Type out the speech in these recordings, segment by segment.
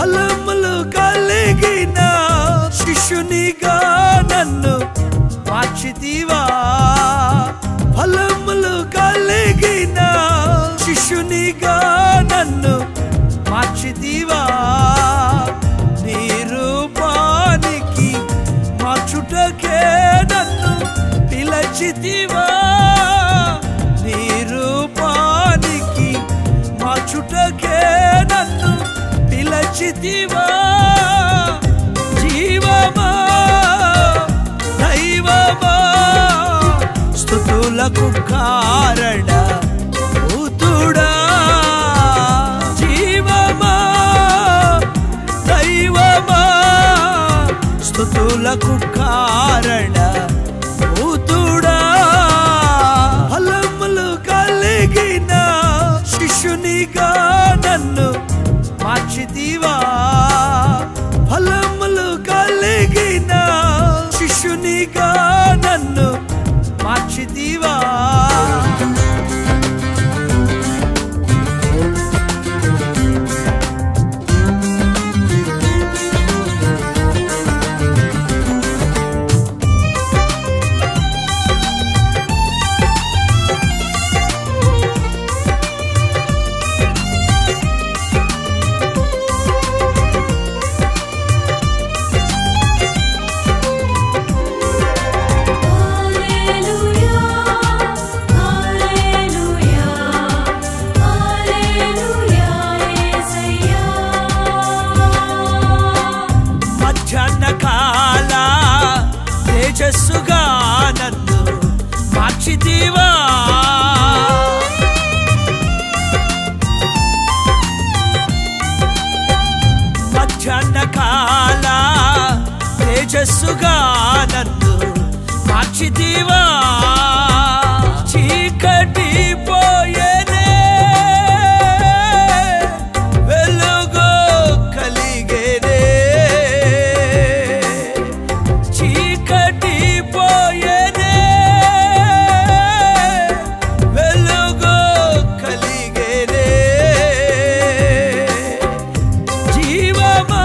ఫలములు కలిగిన శిష్యునిగా నన్ను మార్చితివా ఫలములు కలిగిన శిష్యునిగా నన్ను మార్చితివా నీ రూపానికి మార్చుటకే నన్ను పిలచితివా నీ రూపానికి మార్చుటకే నన్ను పిలచితివా జీవమా దైవమా స్తుతులకు కారణ భూతుడా జీవమా దైవమా స్తుతులకు కారణ భూతుడా ఫలములు కలిగిన శిష్యునిగా నన్ను మార్చితివా ఫలములు కలిగిన శిష్యునిగా నన్ను మార్చితివా తేజస్సుగా నన్ను మార్చితివా మధ్యాహ్న కాల తేజస్సుగా నన్ను మార్చితివా చీకటి పోయేనే వెలుగు కలిగేనే చీకటి పోయేనే వెలుగు కలిగేనే జీవమా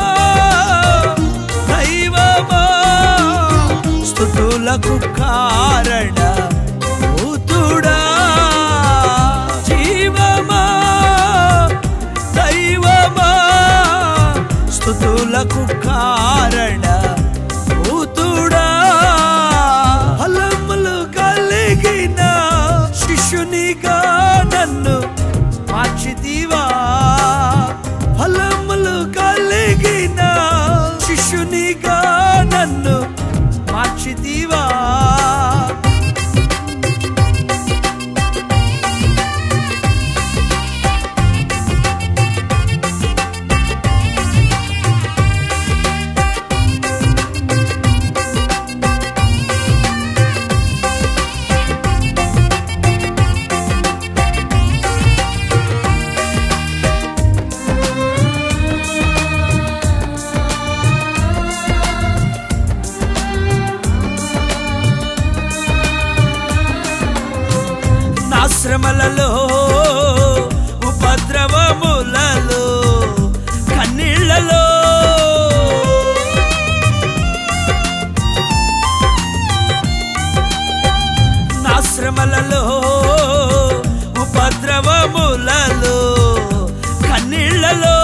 దైవమా స్తుతులకు కారణ భూతుడా జీవమా దైవమా స్తుతులకు కారణ భూతుడా ఫలములు కలిగిన శిష్యునిగా నన్ను మార్చితివా ఫలములు కలిగిన శిష్యునిగా నన్ను మార్చితివా శ్రమలలో ఉపద్రవములలో కన్నీళ్లలో నా శ్రమలలో ఉపద్రవములలో కన్నీళ్లలో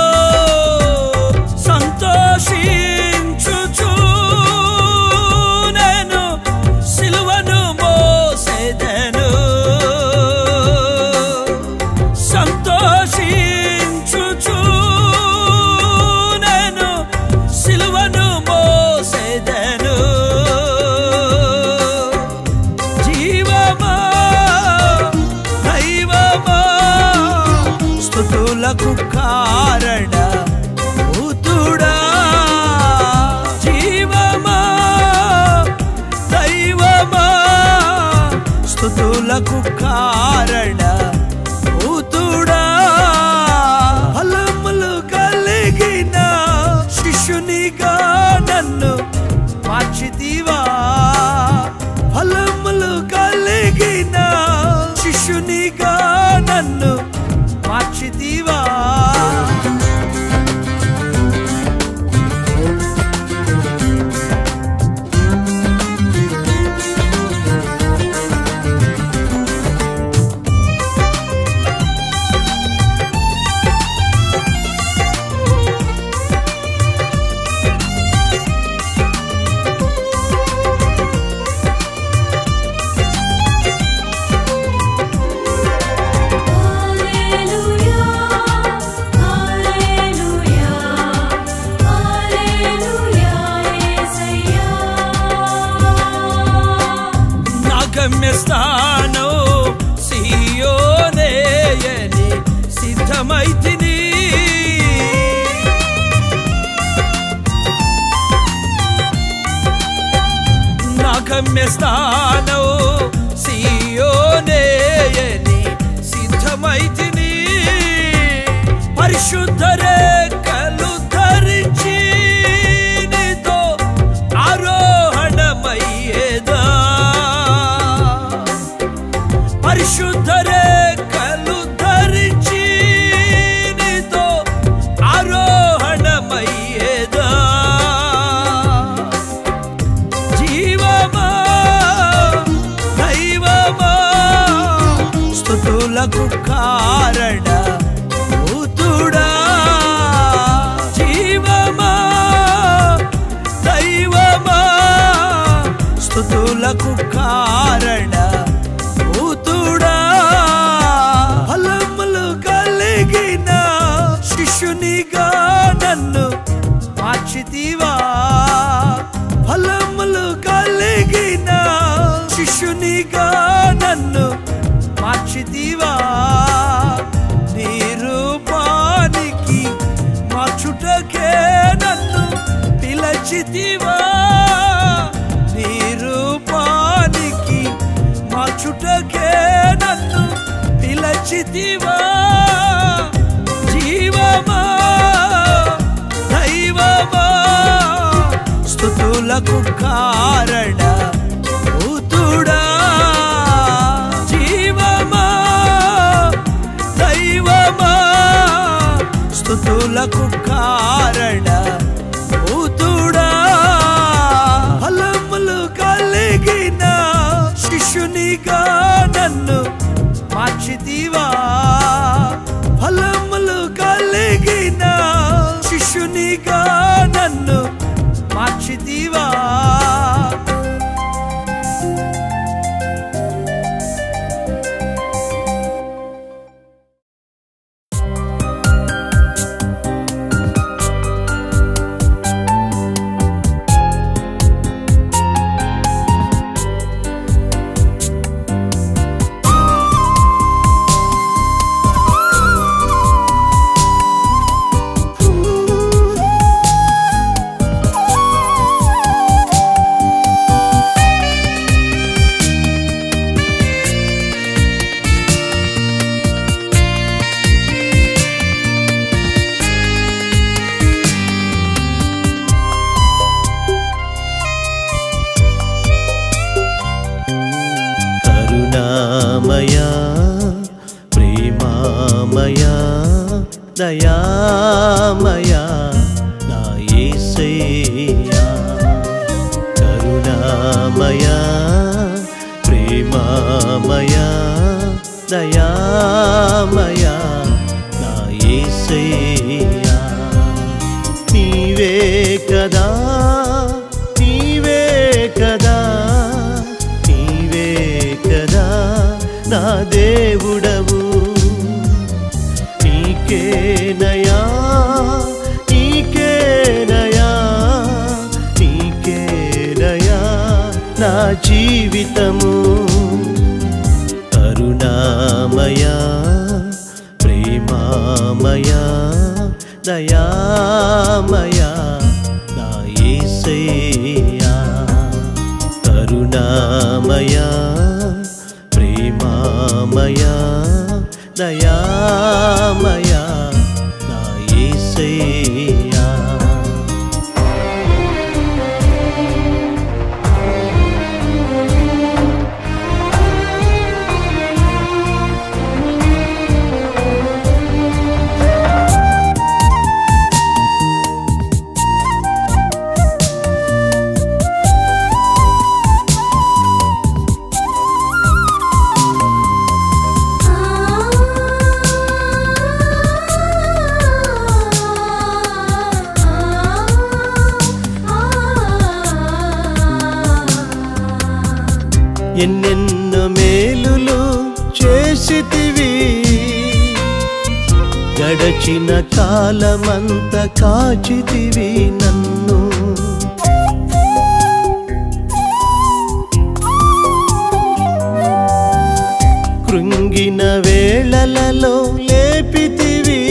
సంతోషించుచు నేను సిలువను మోసెదను సంతోషించుచు నేను సిలువను మోసెదను జీవమా దైవమా స్తుతులకు కారణ భూతుడా జీవమా దైవమా స్తుతులకు కారణ భూతుడా ఫలములు కలిగిన శిష్యునిగా నన్ను మార్చితివా ఫలములు కలిగిన శిష్యునిగా నన్ను మార్చితివా స్థానం సియోనేయని సిద్ధమైతిని పరిశుద్ధ రేఖలు ధరించి నీతో ఆరోహణమయ్యేదా పరిశుద్ధ రేఖలు ధరించి నీతో ఆరోహణమయ్యేదా జీవమా దైవమా స్తుతులకు కారణ భూతుడా జీవమా దైవమా స్తుతులకు కారణ భూతుడా ఫలములు కలిగిన శిష్యునిగా నన్ను మార్చితివా ఫలములు కలిగిన శిష్యునిగా నన్ను మార్చితివా నీ రూపానికి మార్చుటకే నన్ను పిలచితివా నీ రూపానికి మార్చుటకే నన్ను పిలచితివా జీవమా దైవమా స్తుతులకు కారణ భూతుడా జీవమా దైవమా స్తుతులకు కారణ భూతుడా ఫలములు కలిగిన శిష్యునిగా నన్ను మార్చితివా ఫలములు కలిగిన శిష్యునిగా నన్ను మార్చితివా కరుణామయా ప్రేమామయా దయామయా నా యేసయ్యా కరుణామయా ప్రేమామయా దయామయా నా యేసయ్యా నీవే కదా నీవే కదా నీవే కదా నా దేవుడవు నీకేనయా నీకేనయా నీకేనయా నా జీవితము కరుణామయా ప్రేమామయా దయామయా నా యేసయ్యా కరుణామయా ప్రేమామయా దయామయా నా యేసయ్యా ఎన్నెన్నో మేలులు చేసితివి గడచిన కాలమంత కాచితివి నన్ను కృంగిన వేళలలో లేపితివి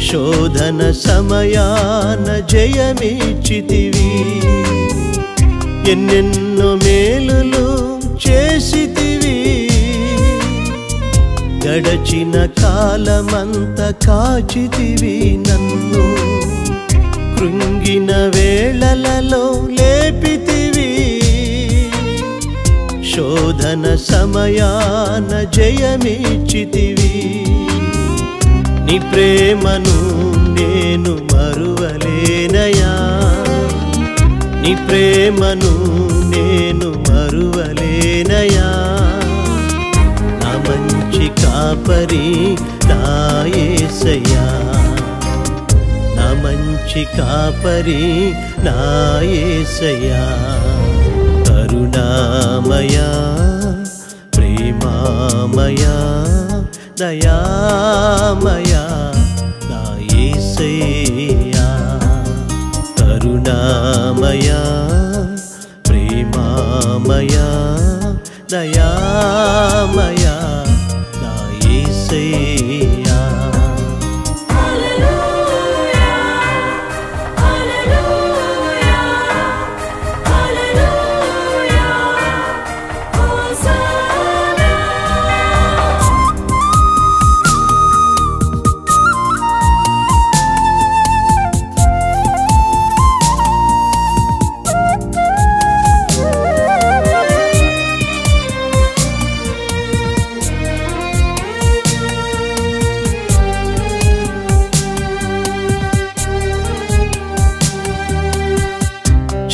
శోధన సమయాన జయమిచ్చితివి ఎన్నెన్నో మేలులు చేసితివి గడచిన కాలమంత కాచితివి నన్ను కృంగిన వేళలలో లేపితివి శోధన సమయాన జయమిచ్చితివి నీ ప్రేమను నేను మరువలేనయా నీ ప్రేమను నేను మరువలేనయా నా మంచి కాపరి నా యేసయ్యా నా మంచి కాపరి నా యేసయ్యా కరుణామయా ప్రేమామయా దయామయా నా యేసయ్యా కరుణామయా ప్రేమామయా దయామయా నా యేసయ్యా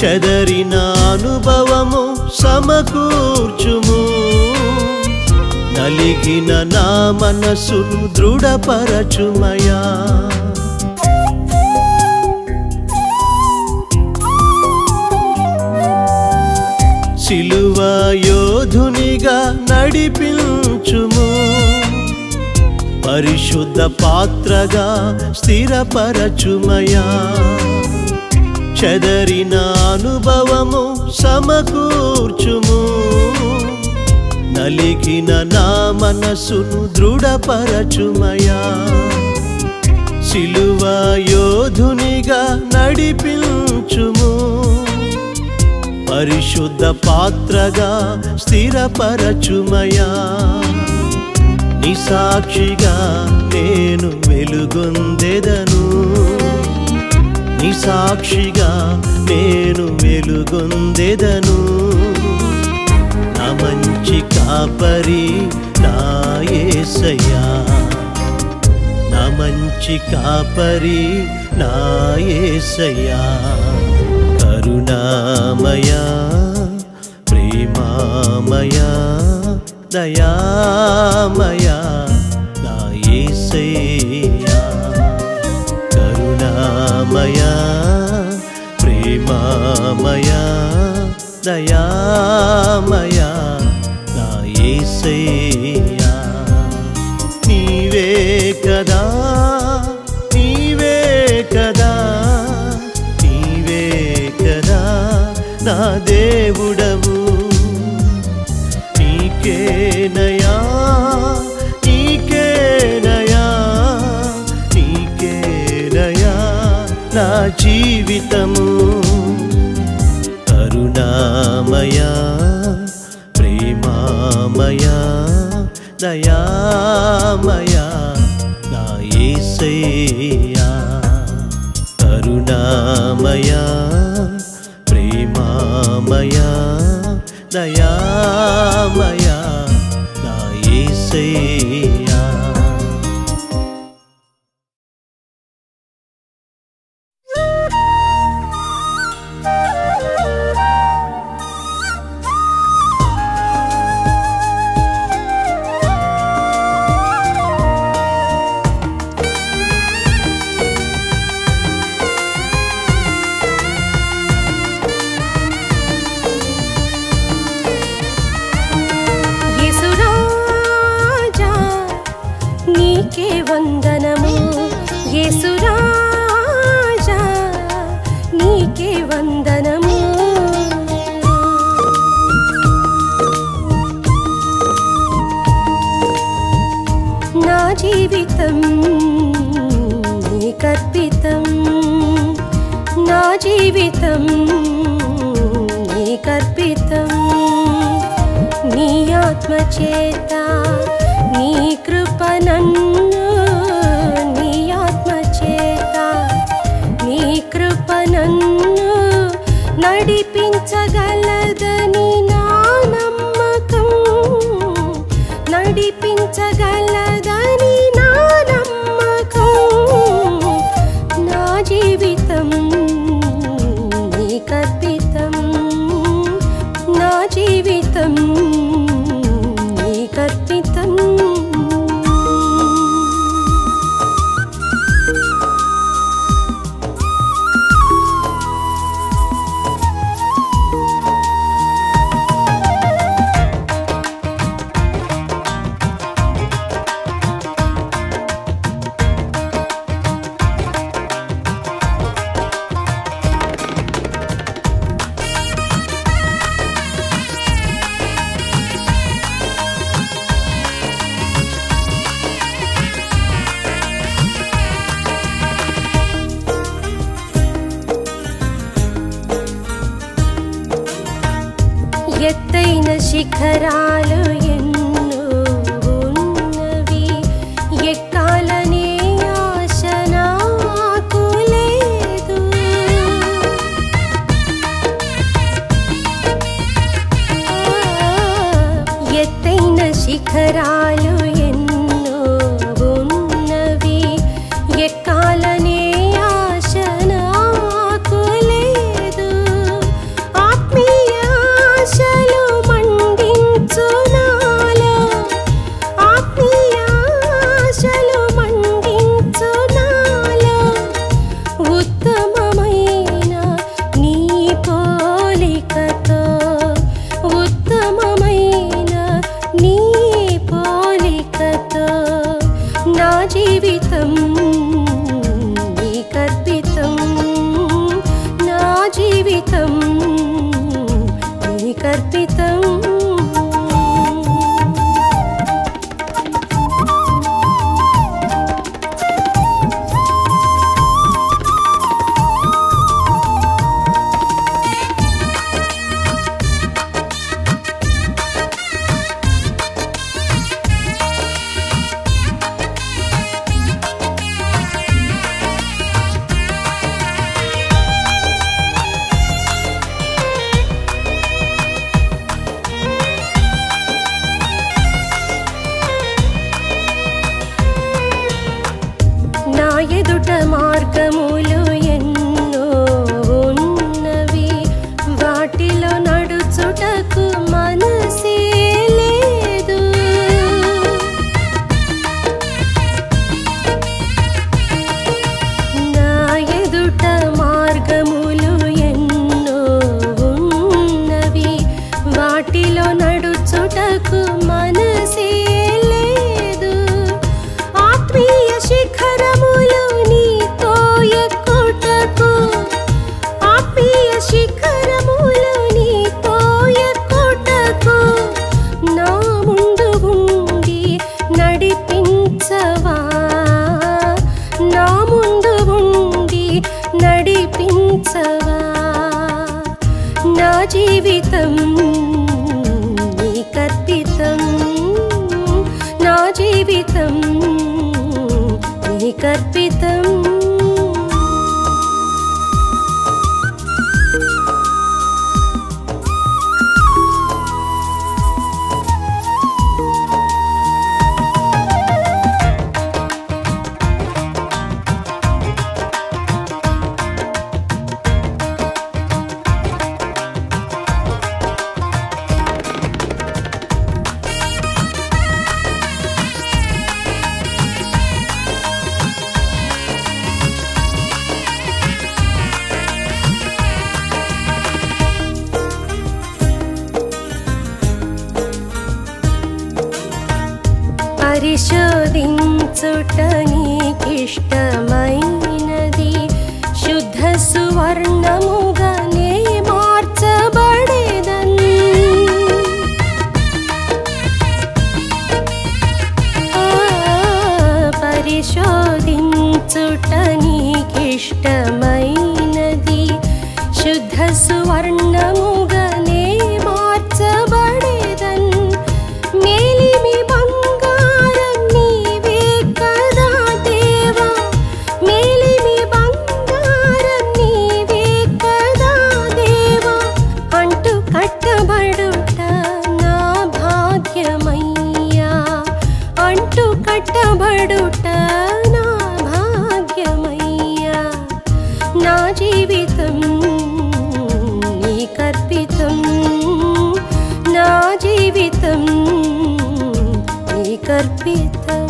చెదరిన అనుభవము సమకూర్చుము నలిగిన నా మనసును దృఢపరచుమయా సిలువ యోధునిగా నడిపించుము పరిశుద్ధ పాత్రగా స్థిరపరచుమయా చెదరిన అనుభవము సమకూర్చుము నలిగిన నా మనసును దృఢపరచుమయా సిలువ యోధునిగా నడిపించుము పరిశుద్ధ పాత్రగా స్థిరపరచుమయా నీ సాక్షిగా నేను వెలుగొందెదను నీ సాక్షిగా నేను వెలుగొందెదను నా మంచి కాపరి నా యేసయ్యా నా మంచి కాపరి నా యేసయ్యా కరుణామయా ప్రేమామయా దయామయా నా యేసయ్యా కరుణామయా ప్రేమామయా దయామయా నా యేసయ్యా నీవే కదా నీవే కదా నీవే కదా నా దేవుడవు నీకేనయా నీకేనయా నీకేనయా నా జీవితము కరుణామయా ప్రేమామయా దయామయా నా యేసయ్యా కరుణామయా ప్రేమామయా దయామయా నా యేసయ్యా వందనము యేసురాజా నీకే వందనము నా జీవితం నీకర్పితం నా జీవితం చేత నీ కృప నన్ను నీ ఆత్మ చేత నీ కృప నన్ను నడిపించగలదని నా నమ్మకం నడిపించగలదని నా నమ్మకం నా జీవితం నీకర్పితం నా జీవితం నీకర్పితం ఎత్తైన శిఖరాలు ఎన్నో ఉన్నవి ఎక్కాలనే ఆశ నాకు లేదు ఎత్తైన శిఖరాలు ఎన్నో ఉన్నవి ఎక్కాలనే ఆశ నాకు లేదు ఆత్మీయ ఆశలు మండించు నాలో ఆత్మీయ ఆశలు మండించు నాలో ఉత్తమమైన నీ పోలికతో ఉత్తమమైన నీ పోలికతో నా జీవితం నీకర్పితం నా జీవితం నీకర్పితం నా ఎదుట మార్గములు ఎన్నో ఉన్నవి వాటిలో నడుచుటకు మనసే లేదు నా ఎదుట మార్గములు ఎన్నో ఉన్నవి వాటిలో నడుచుటకు మనసే లేదు ఆత్మీయ శిఖరములు నీతో ఎక్కుటకు ఆత్మీయ శిఖరములు నీతో ఎక్కుటకు నా ముందు ఉండి నడిపించవా నా ముందు ఉండి నడిపించవా నా జీవితం నీకర్పితం నా జీవితం నీకర్పితం పరిశోధించుట నీకిష్టమైనది శుద్ధ సువర్ణముగా నే మార్చబడేదన్ పరిశోధించుట నీకిష్టమైనది శుద్ధ సువర్ణముగా నే మార్చబడేదన్ చోట నా భాగ్యమయ్యా నా జీవితం నీకర్పితం నా జీవితం నీకర్పితం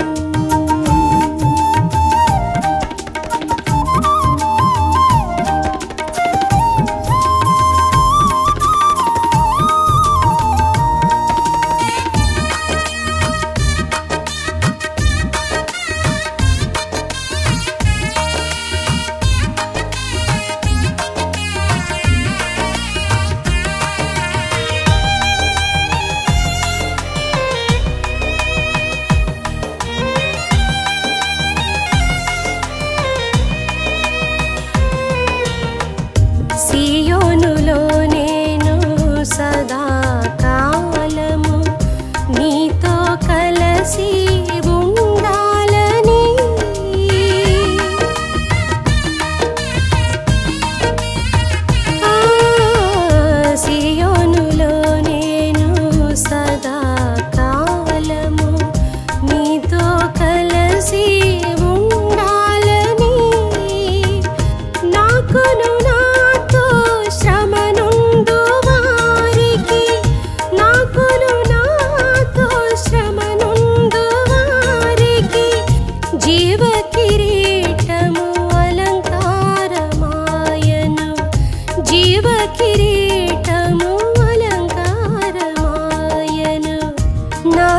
సియోనులో నేను సదాకాలము నీతో కలసి ఉండాలని సియోనులో నేను సదాకాలము నీతో కలసి ఉండాలని నాకును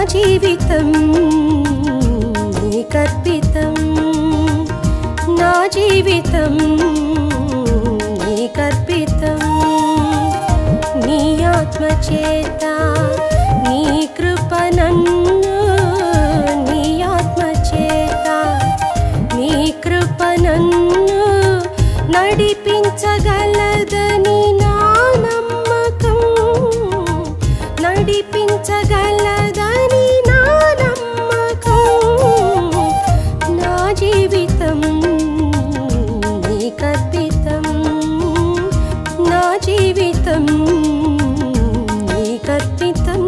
జీవితం నీకర్పితం నా జీవితం నీకర్పితం నీ ఆత్మ చేత నీ కృప నన్ను నీ ఆత్మ చేత నీ కృప నన్ను నడిపించగలదని నా నమ్మకం నడిపించగలదని నా నమ్మకం నా జీవితం నీకర్పితం నా జీవితం నీకర్పితం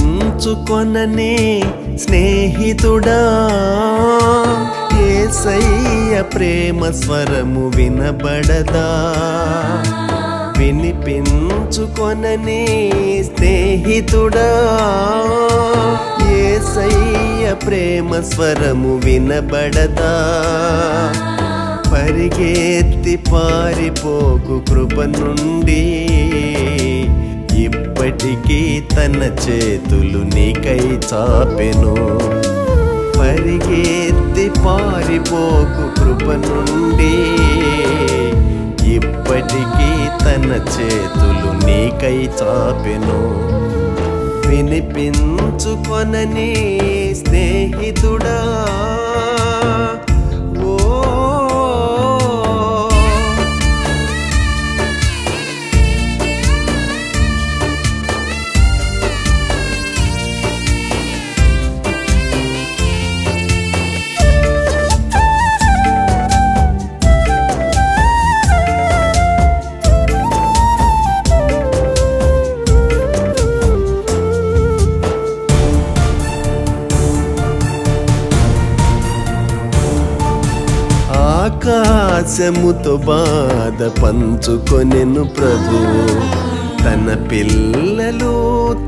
వినిపించుకొననే స్నేహితుడా యేసయ్య ప్రేమ స్వరము వినబడదా వినిపించుకొననే స్నేహితుడా యేసయ్య ప్రేమ స్వరము వినబడదా పరిగెత్తి పారిపోకు కృప నుండి ఇప్పటికీ తన చేతులు నీకై చాపెను పరిగెత్తి పారిపోకు కృప నుండి ఇప్పటికీ తన చేతులు నీకై చాపెను వినిపించుకొనని స్నేహితుడా ఆకాశముతో బాధ పంచుకొనెను ప్రభువు తన పిల్లలు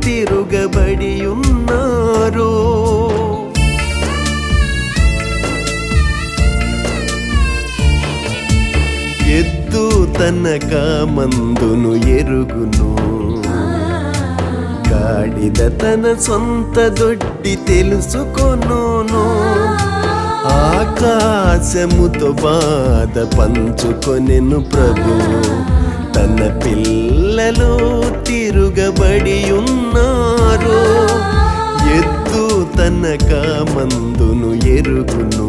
తిరుగబడి ఉన్నారు ఎద్దు తనక మందును ఎరుగును. గాడిద తన సొంత దొడ్డి తెలుసుకొనును. ఆకాశముతో బాధ పంచుకొనెను ప్రభు. తన పిల్లలు తిరుగబడి ఉన్నారు. ఎద్దు తనక మందును ఎరుగును.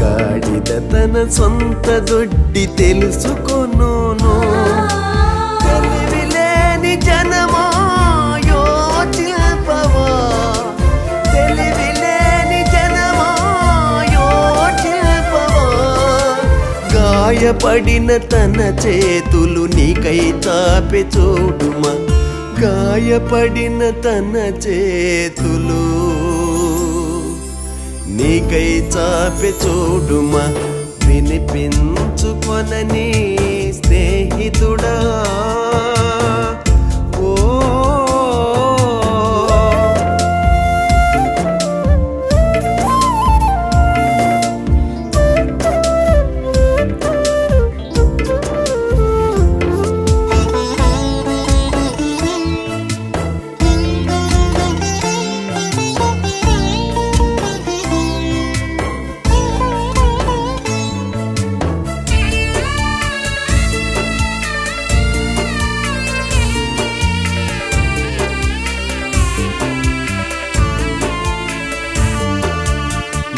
గాడిద తన సొంత దొడ్డి తెలుసుకొనును. తెలివిలేని జనమా యోచింపవా, తెలివిలేని జనమా యోచింపవా. గాయపడిన తన చేతులు నీకై తాపె చూడుమా. గాయపడిన తన చేతులు నీకై చాపె చూడుమా. వినిపించుకొనని స్నేహితుడా. ఓ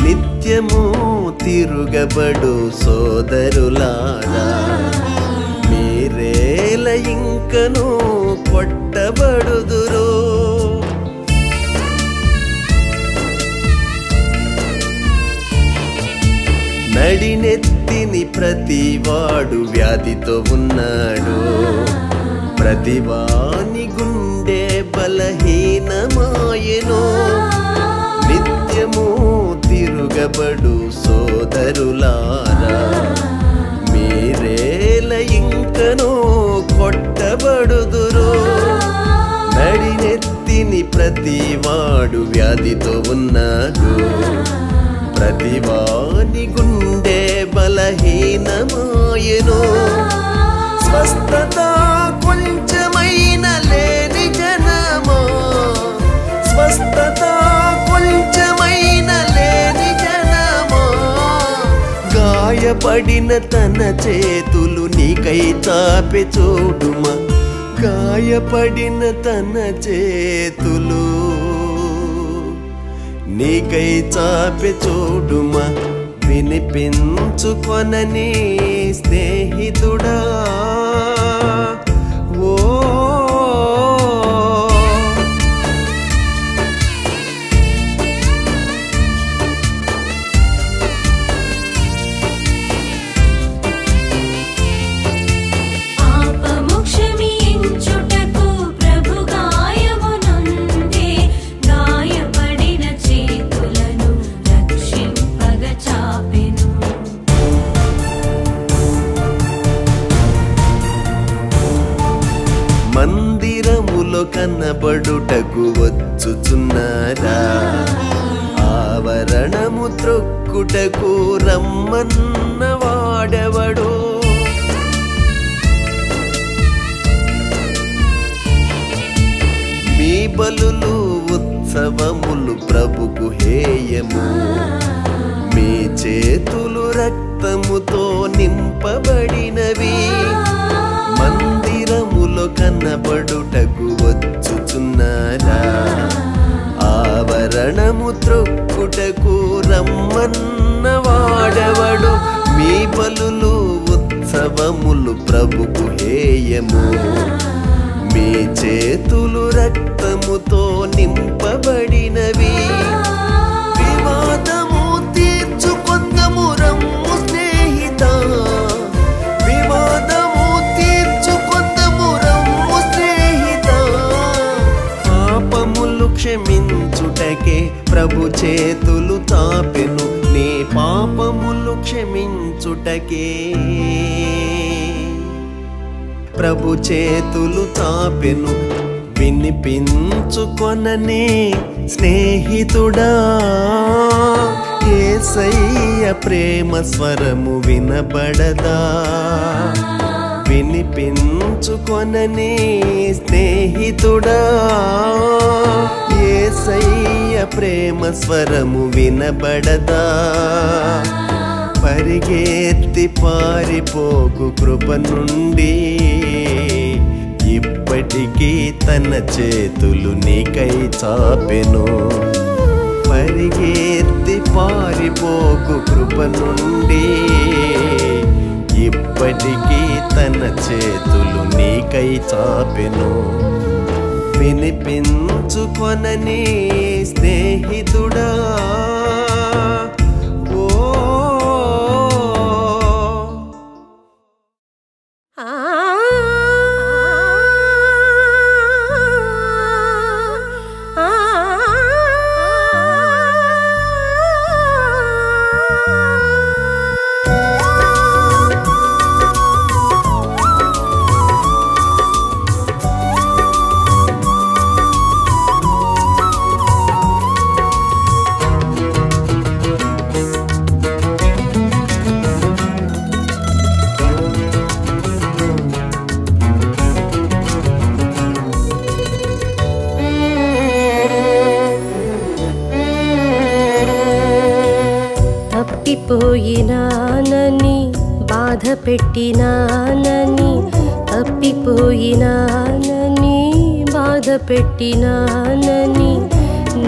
నిత్యము తిరుగబడు సోదరులారా, మీరేల ఇంకను కొట్టబడుదురు. నడినెత్తిని ప్రతివాడు వ్యాధితో ఉన్నాడు. ప్రతివాని గుండె బలహీనమాయెను. నిత్యము తిరుగబడు సోదరులారా, మీరేల ఇంకనో కొట్టబడుదురు. నడినెత్తిని ప్రతివాడు వ్యాధితో ఉన్నాడు. ప్రతివాని గుండె బలహీనమాయెను. స్వస్థత కొంచెమైన లేని జనమా, స్వస్థత కొంచెమైన లేని జనమా. గాయపడిన తన చేతులు నీకై చాపె చూడుమా. గాయపడిన తన చేతులు నీకై చాపె చూడుమా. వినిపించుకొనని స్నేహితుడా. ఓ మందిరములో కనబడుటకు వచ్చుచున్నారా, ఆవరణము త్రొక్కుటకు రమ్మన్న వాడెవడు. మీ బలులు ఉత్సవములు ప్రభుకు హేయము. మీ చేతులు రక్తముతో నింపబడినవి. మందిరములో కనబడుటకు వచ్చుచున్నారా, ఆవరణము త్రొక్కుటకు రమ్మన్న వాడెవడు. మీ బలులు ఉత్సవములు ప్రభుకు హేయము. మీ చేతులు రక్తముతో నింపబడినవి. వివాదము తీర్చుకొందము రమ్ము స్నేహిత, వివాదము తీర్చుకొందము రమ్ము స్నేహిత. పాపములు క్షమించుటకే ప్రభు చేతులు తాపెను. నీ పాపములు క్షమించుటకే ప్రభు చేతులు తాపెను. వినిపించుకొననే స్నేహితుడా. యేసయ్య ప్రేమ స్వరము వినబడదా వినిపించుకొనని స్నేహితుడా యేసయ్య ప్రేమ స్వరము వినబడదా పరిగెత్తి పారిపోకు కృప నుండి ఇప్పటికీ తన చేతులు నీకై చాపెను పరిగెత్తి పారిపోకు కృప నుండి ఇప్పటికీ తన చేతులు నీకై చాపెను వినిపించుకొనని స్నేహితుడా తప్పిపోయినానని బాధ పెట్టినానని తప్పిపోయినానని బాధ పెట్టినానని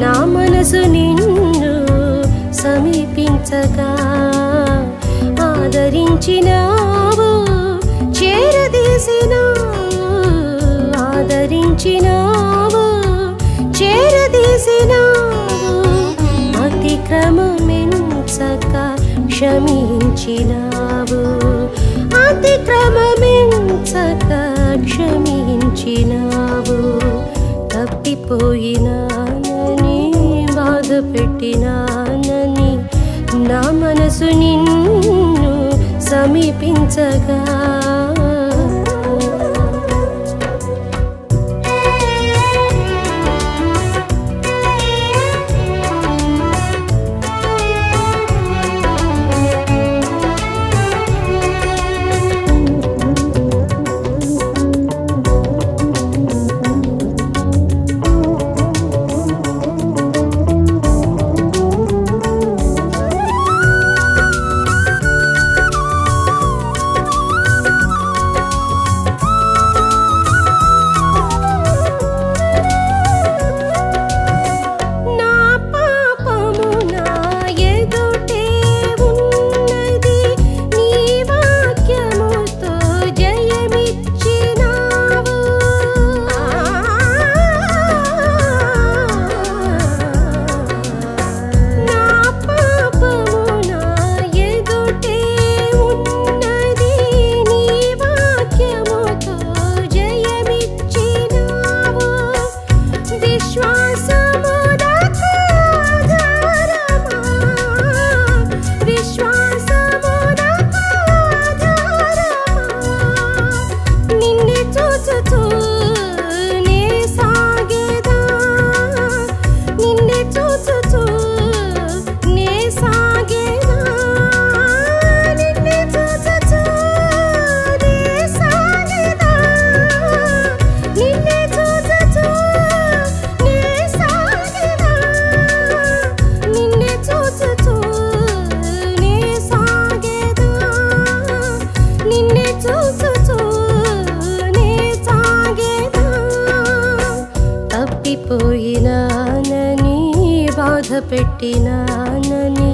నా మనసు నిన్ను సమీపించగా ఆదరించినావు చేరదీసినావు ఆదరించినావు చేరదీసినావు అతిక్రమమెంచక క్షమించినావు అతిక్రమమెంచక క్షమించినావు తప్పిపోయినానని బాధ పెట్టినానని నా మనసు నిన్ను సమీపించగా తప్పిపోయినానని బాధ పెట్టినానని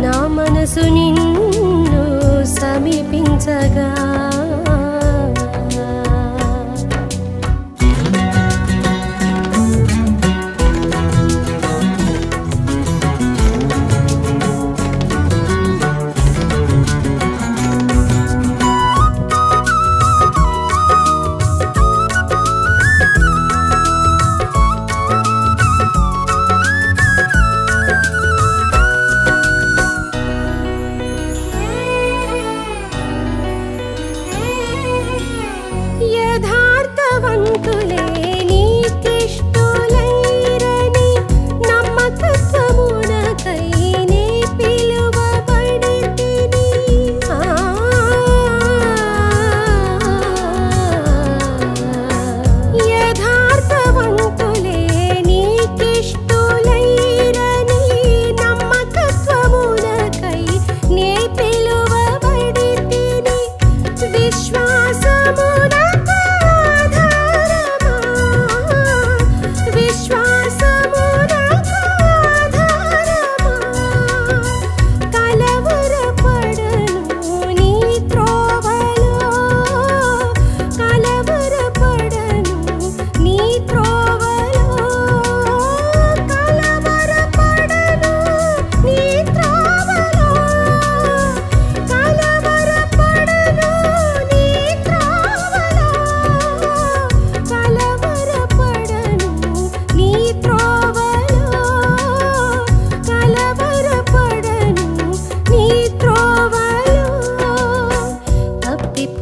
నా మనసు నిన్ను సమీపించగా నీకిష్టులైరని నమ్మకత్వమునకై నీ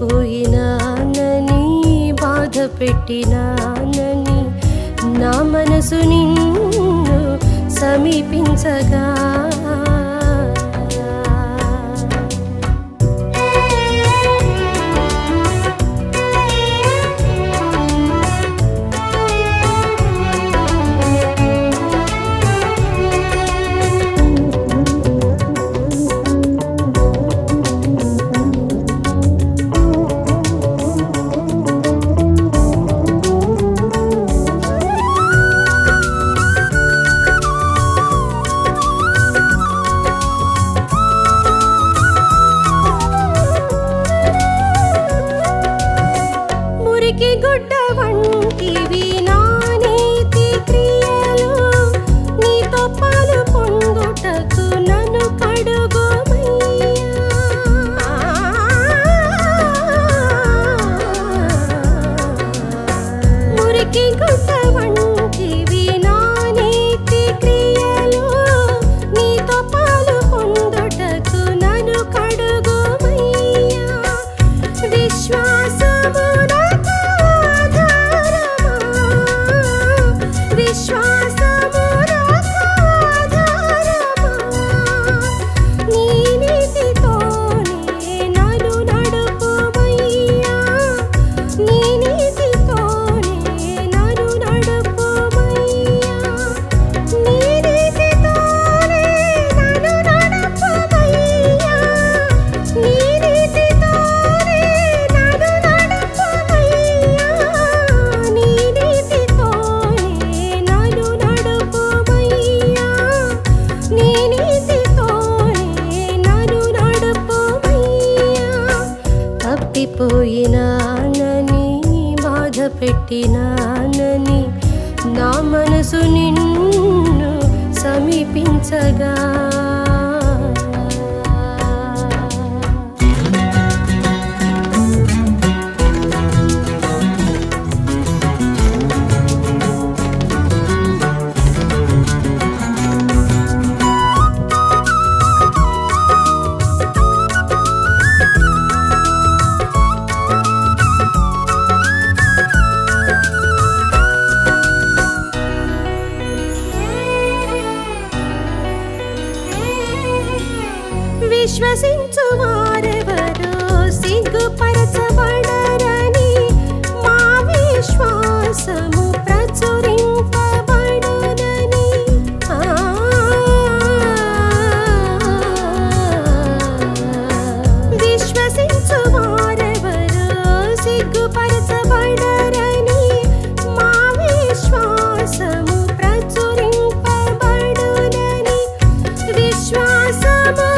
తప్పిపోయినానని బాధ పెట్టినానని నా మనసు నిన్ను సమీపించగా గుడ్డ వంటివి నా నీతి క్రియలు నీతో పాలు పొందుటకు నన్ను కడుగోమయ్యా మురికి గుడ్డ వంటివి నా నీతి క్రియలు నీతో పాలు పొందుటకు నన్ను కడుగోమయ్యా తప్పిపోయినానని బాధ పెట్టినానని నా మనసు నిన్ను సమీపించగా విశ్వసించు వారెవరో సిగ్గుపరచబడరని మా విశ్వాసము ప్రచురింపబడునని విశ్వసించు వారెవరో సిగ్గుపరచబడరని మా విశ్వాసము ప్రచురింపబడునని విశ్వాసము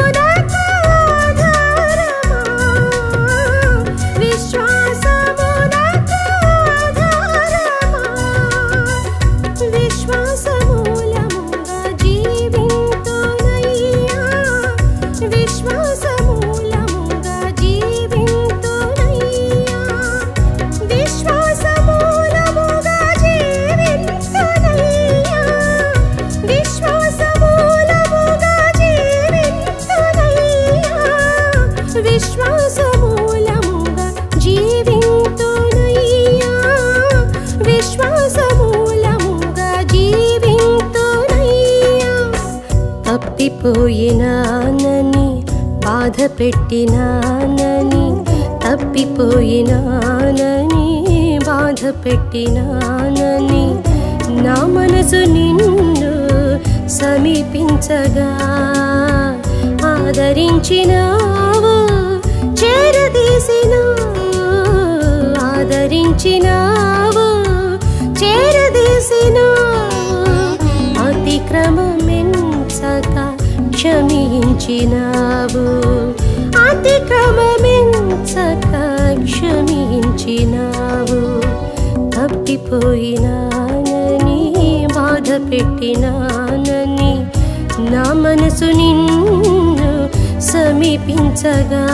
తప్పిపోయినానని బాధ పెట్టినానని తప్పిపోయినానని బాధ పెట్టినానని నా మనసు నిన్ను సమీపించగా ఆదరించినావు చేరదీసినావు ఆదరించినావు చేరదీసినావు అతిక్రమమెంచక క్షమించినావు అతిక్రమమెంచక క్షమించినావు తప్పిపోయినానని బాధ పెట్టినానని నా మనసు నిన్ను సమీపించగా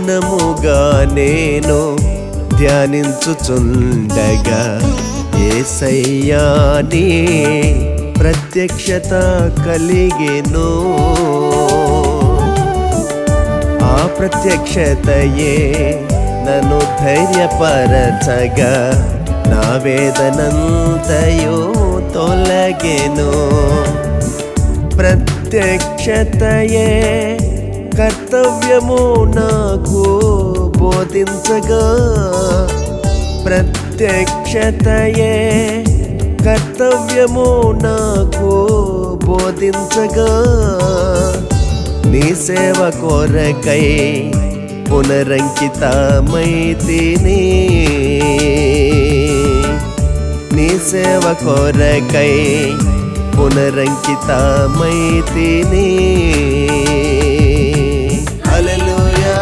మౌనముగా నేను ధ్యానించుచుండగా యేసయ్యా నీ ప్రత్యక్షత కలిగెను. ఆ ప్రత్యక్షతయే నన్ను ధైర్యపరచగా నా వేదనంతయో తొలగెను. ప్రత్యక్షతయే కర్తవ్యము నాకు బోధించగా, ప్రత్యక్షతయే కర్తవ్యము నాకు బోధించగా, నీ సేవ కొరకై పునరంకితమైతిని. నీ సేవ కొరకై పునరంకితమైతిని. హల్లెలూయా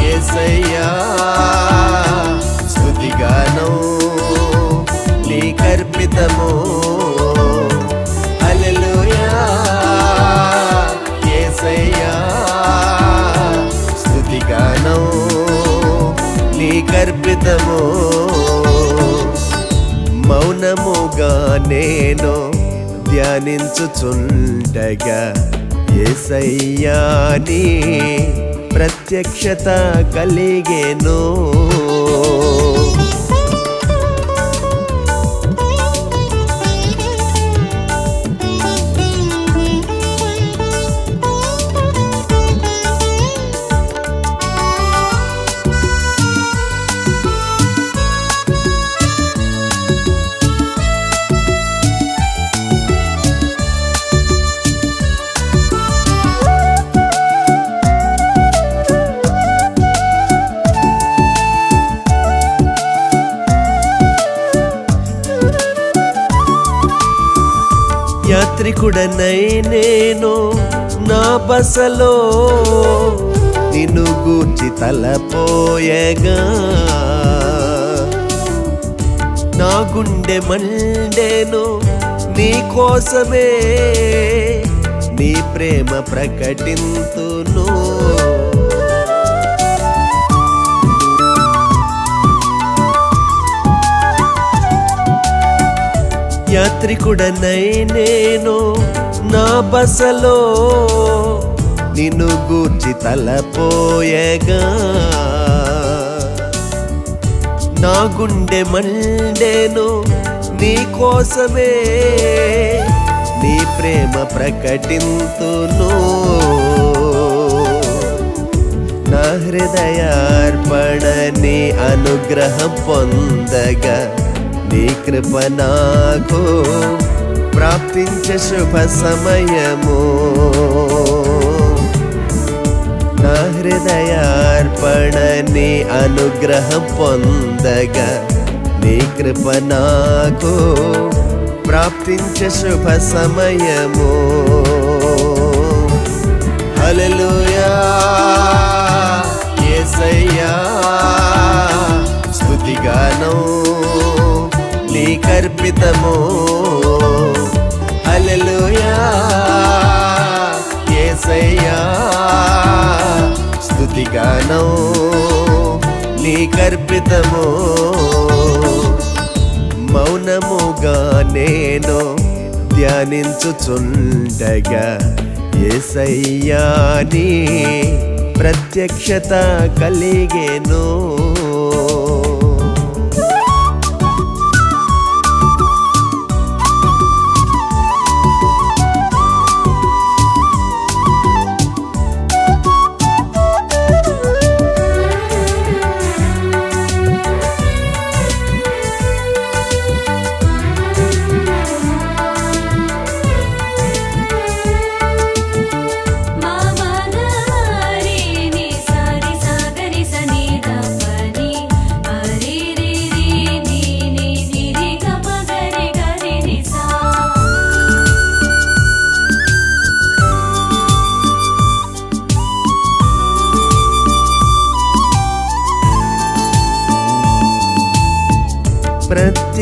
యేసయ్యా స్తుతిగానం నీకర్పితము. హల్లెలూయా యేసయ్యా స్తుతిగానం నీకర్పితము. మౌనముగా నేను ధ్యానించుచుండగా యేసయ్యా నీ ప్రత్యక్షత కలిగెను. యాత్రికుడనై నేను నా బసలో నిన్ను గూర్చి తలపోయగా, నా గుండె మండెను నీ కోసమే నీ ప్రేమ ప్రకటింతును. యాత్రికుడనై నేను నా బసలో నిన్ను గూర్చి తలపోయగా, నా గుండె మండెను నీ కోసమే నీ ప్రేమ ప్రకటింతును. నా హృదయార్పణని అనుగ్రహం పొందగా నీ కృప నాకు ప్రాప్తించే శుభ సమయము. నా హృదయార్పణని అనుగ్రహం పొందగా నీ కృప నాకు ప్రాప్తించే శుభ సమయము. హల్లెలూయా యేసయ్యా స్తుతిగానం నీకర్పితము. హల్లెలూయా యేసయ్యా స్తుతిగానం నీకర్పితము. మౌనముగా నేను ధ్యానించుచుండగా యేసయ్యా నీ ప్రత్యక్షత కలిగెను. మామనరే ని సారి సాగరి సని దపని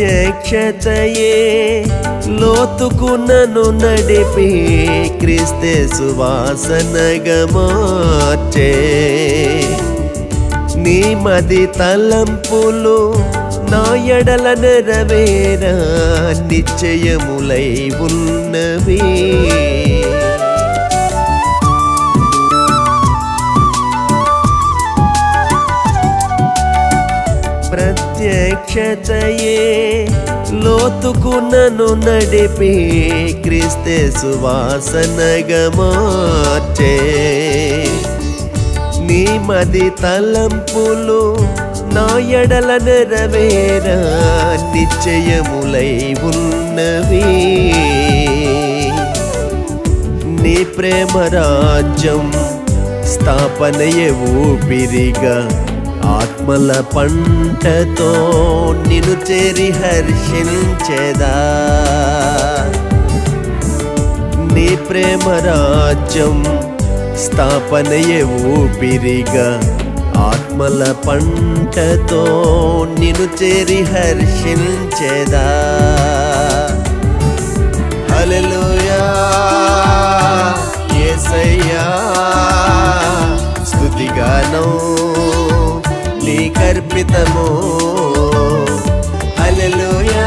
ప్రత్యక్షతయే లోతుకు నన్ను నడిపి క్రీస్తే సువాసనగా మార్చే నీ మది తలంపులు నా ఎడల నెరవేరా నిశ్చయములై ఉన్నవి ప్రత్యక్షతయే లోతుకు నన్ను నడిపి క్రీస్తే సువాసనగా మార్చే నీ మది తలంపులు నా ఎడల నెరవేరా నిశ్చయములై ఉన్నవి నీ ప్రేమ రాజ్యం స్థాపనయే ఊపిరిగా ఆత్మల పంటతో నిన్ను చేరి హర్షించెదా నీ ప్రేమ రాజ్యం స్థాపనయే ఊపిరిగా ఆత్మల పంటతో నిన్ను చేరి హర్షించెదా హల్లెలూయా యేసయ్యా స్తుతిగానం నీకర్పితము హల్లెలూయా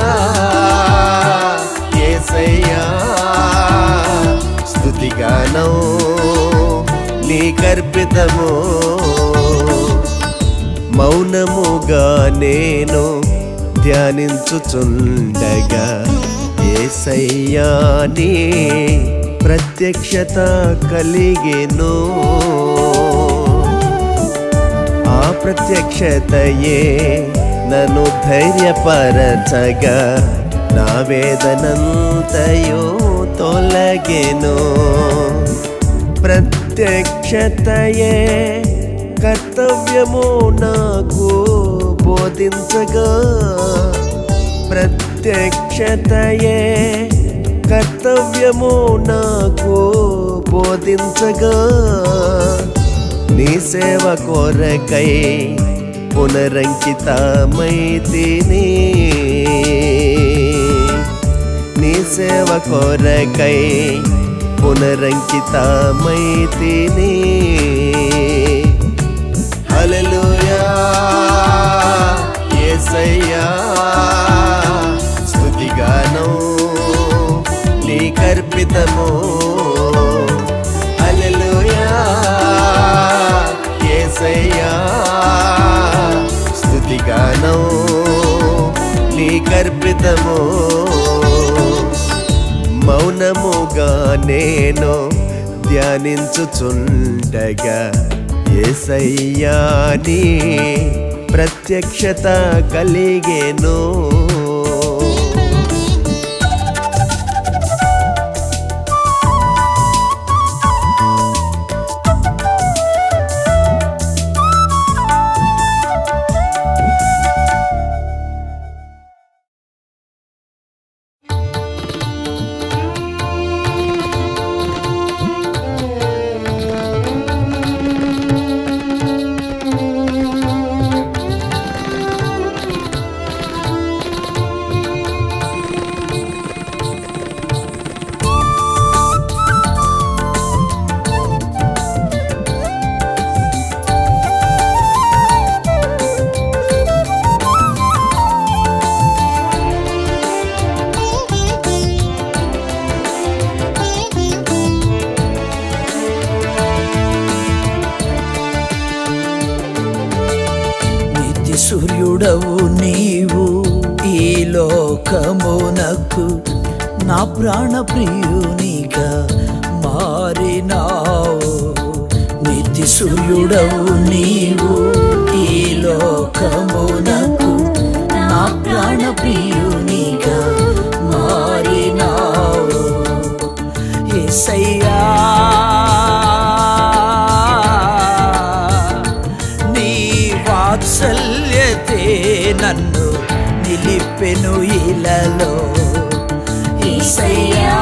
యేసయ్యా స్తుతిగానం నీకర్పితము మౌనముగా నేను ధ్యానించుచుండగా యేసయ్యా నీ ప్రత్యక్షత కలిగెను ఆ ప్రత్యక్షతయే నన్ను ధైర్యపరచగా నా వేదనంతయో తొలగెను ప్రత్యక్షతయే కర్తవ్యము నాకు బోధించగా ప్రత్యక్షతయే కర్తవ్యము నాకు బోధించగా నీ సేవ కొరకై పునరంకితమైతిని నీ సేవ కొరకై పునరంకితమైతిని హల్లెలూయా యేసయ్యా స్తుతిగానం నీకర్పితము హల్లెలూయా యేసయ్యా స్తుతిగానం నీకర్పితము మౌనముగా నేను ధ్యానించుచుండగా యేసయ్యా నీ ప్రత్యక్షత కలిగెను సూర్యుడవు నీవు ఈ లోకమునకు నా ప్రాణ ప్రియునిగా మారినావు నిత్య సూర్యుడవు నీవు ఈ లోకమునకు నా ప్రాణ ప్రియునిగా మారినావు యేసయ్యా వాత్సల్యతే నన్ను నిలిపెను ఇలలో యేసయ్యా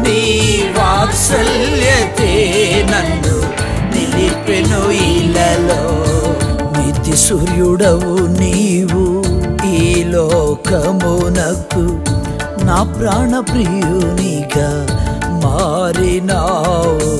నీ వాత్సల్యతే నన్ను నిలిపెను ఇలలో నిత్య సూర్యుడవు నీవు ఈ లోకమునకు నా ప్రాణ ప్రియునిగా మారినావు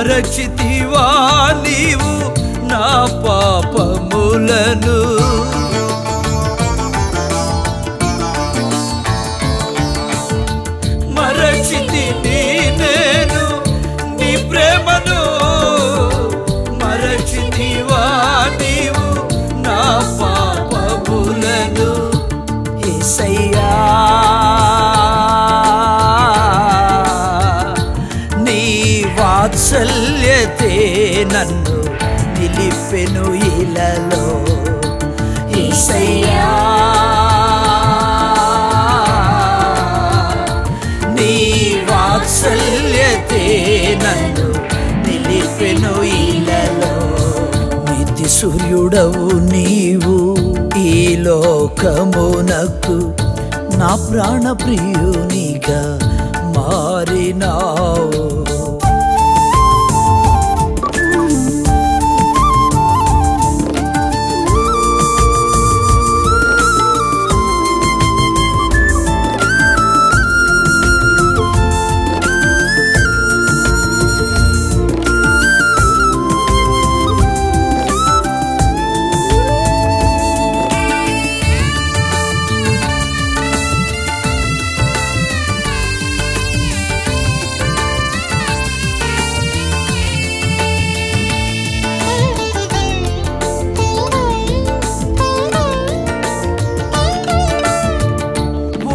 మరచితివా నీవు నా పాపములను మరచితిని నేను నీ ప్రేమను మరచితివా నీవు నా పాపములను యేసయ్యా వాత్సల్యతే నన్ను నిలిపెను ఇలలో యేసయ్యా నీ వాత్సల్యతే నన్ను నిలిపెను ఇలలో నీతి సూర్యుడవు నీవు ఈ లోకమునకు నా ప్రాణ ప్రియునిగా మారినావు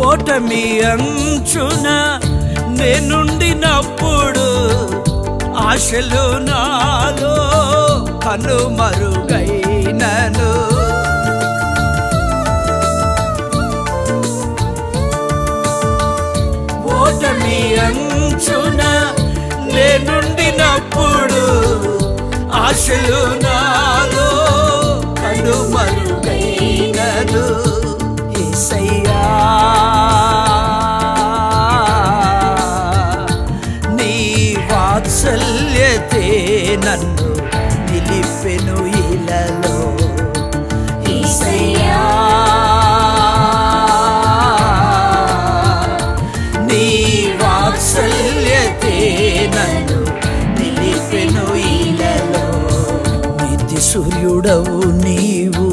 ఓటమి అంచున నేనుండినప్పుడు ఆశలు నాలో కనుమరుగైనను ఓటమి అంచున నేనుండినప్పుడు ఆశలు నాలో కనుమరుగైనను యేసయ్యా నీ వాత్సల్యతే నన్ను నిలిపెను ఇలలో యేసయ్యా నీ వాత్సల్యతే నన్ను నిలిపెను ఇలలో నీతి సూర్యుడవు నీవు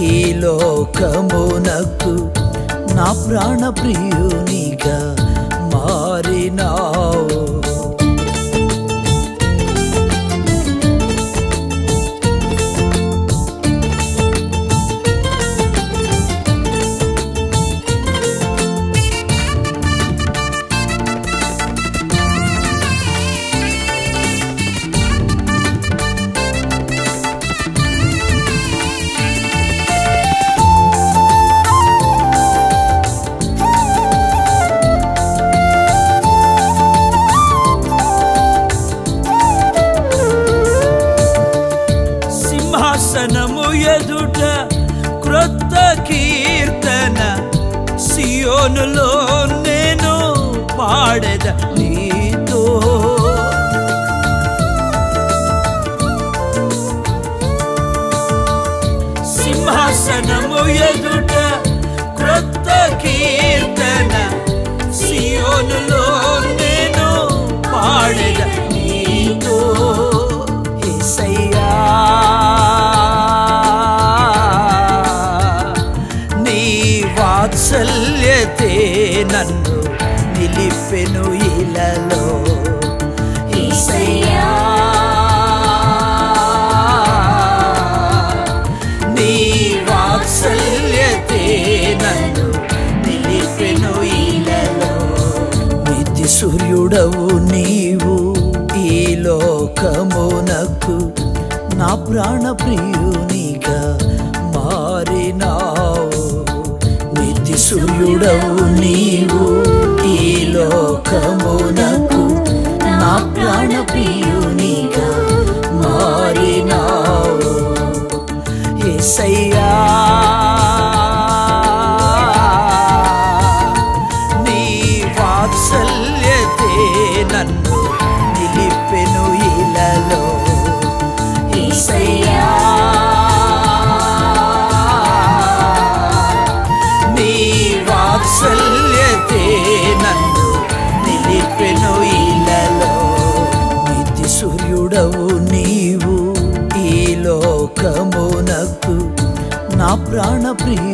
ఈ లోకమునకు నా ప్రాణ ప్రియునిగా మారినావు సింహాసనము ఎదుట క్రొత్త కీర్తన సియోనులో నేను పాడెద నీతో సింహాసనము ఎదుట క్రొత్త కీర్తన సియోనులో నేను పాడెద నీతో యేసయ్యా వాత్సల్యతే నన్ను నిలిపెను ఇలా ప్రాణ ప్రియునిగా మారినావు. నిత్య సూర్యుడవు నీవు ఈ లోకమునకు, నా ప్రాణ ప్రియునిగా మారినావు. యేసయ్యా నీ వాత్సల్యతే నన్ను నిలిపెను ఇలలో. యేసయ్యా నీ వాత్సల్యతే నన్ను నిలిపెను ఇలలో. నిత్య సూర్యుడవు నీవు ఈ లోకమునకు, నా ప్రాణ ప్రియ